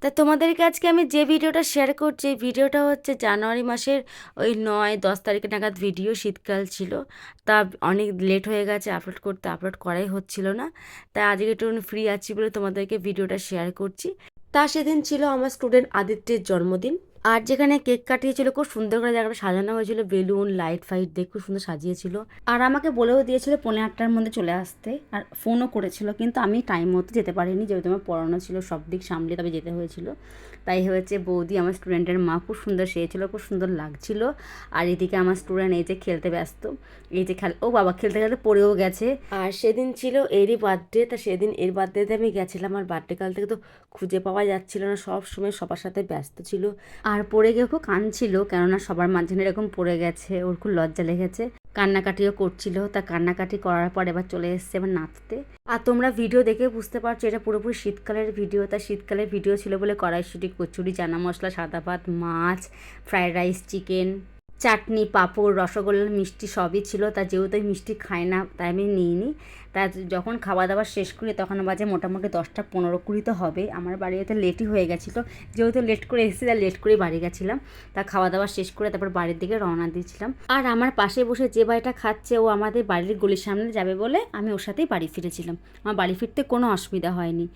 তা তোমাদেরকে আজকে আমি যে ভিডিওটা শেয়ার করছি, এই ভিডিওটা হচ্ছে জানুয়ারি মাসের ওই 9-10 তারিখ নাগাদ ভিডিও। শীতকাল ছিল, তা অনেক লেট হয়ে গেছে আপলোড করতে, আপলোড করাই হচ্ছিল না। তাই আজকে একটু ফ্রি আছি বলে তোমাদেরকে ভিডিওটা শেয়ার করছি। তা সেদিন ছিল আমার স্টুডেন্ট আদিত্যের জন্মদিন। আর যেখানে কেক কাটিয়েছিল, খুব সুন্দর করে জায়গাটা সাজানো হয়েছিল, বেলুন লাইট ফাইট দিয়ে খুব সুন্দর সাজিয়েছিল। আর আমাকে বলেও দিয়েছিল 8:45-টার মধ্যে চলে আসতে, আর ফোনও করেছিল, কিন্তু আমি টাইম মতো যেতে পারিনি, যেহেতু আমার পড়ানো ছিল, সব দিক সামলে তবে যেতে হয়েছিল। তাই হয়েছে বৌদি আমার স্টুডেন্টের মা খুব সুন্দর সেজেছিল, খুব সুন্দর লাগছিল। আর এদিকে আমার স্টুডেন্ট এই যে খেলতে ব্যস্ত, এই যে ও বাবা খেলতে খেলতে পড়েও গেছে। আর সেদিন ছিল এরই বার্থডে, তা সেদিন এর বার্থডেতে আমি গেছিলাম। আর বার্থডে কাল থেকে তো খুঁজে পাওয়া যাচ্ছিল না, সব সময় সবার সাথে ব্যস্ত ছিল। আর পড়ে গিয়ে খুব কাঁদছিল, কেননা সবার মাঝখানে এরকম পড়ে গেছে, ওর খুব লজ্জা লেগেছে, কান্নাকাটিও করছিল। তা কান্নাকাটি করার পর এবার চলে এসছে এবার নাচতে। আর তোমরা ভিডিও দেখে বুঝতে পারছো এটা পুরোপুরি শীতকালের ভিডিও। তা শীতকালের ভিডিও ছিল বলে কড়াইশুঁটি, কচুরি, চানা মশলা, সাদা ভাত, মাছ, ফ্রায়েড রাইস, চিকেন, চাটনি, পাঁপড়, রসগোল্লা, মিষ্টি সবই ছিল। তা যেহেতু আমি মিষ্টি খাই না তাই আমি নিইনি। তা যখন খাওয়া দাওয়া শেষ করি তখন বাজে মোটামুটি 10টা 15-20 তো হবে। আমার বাড়িতে লেটই হয়ে গেছিলো, যেহেতু লেট করে এসেছি তাই লেট করেই বাড়ি গেছিলাম। তা খাওয়া দাওয়া শেষ করে তারপর বাড়ির দিকে রওনা দিয়েছিলাম। আর আমার পাশে বসে যে ভাইটা খাচ্ছে, ও আমাদের বাড়ির গলির সামনে যাবে বলে আমি ওর সাথেই বাড়ি ফিরেছিলাম। আমার বাড়ি ফিরতে কোনো অসুবিধা হয়নি।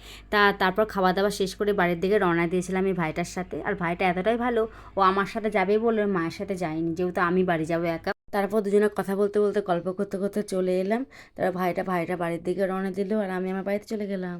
তারপর খাওয়া দাওয়া শেষ করে বাড়ির দিকে রওনা দিয়েছিলাম এই ভাইটার সাথে। আর ভাইটা এতটাই ভালো, ও আমার সাথে যাবে বলে ওর মায়ের সাথে যায়নি, যেহেতু আমি বাড়ি যাবো একা। তারপর দুজনে কথা বলতে বলতে গল্প করতে করতে চলে এলাম। তারপর ভাইটা বাড়ির দিকে রওনা দিল, আর আমি আমার বাড়িতে চলে গেলাম।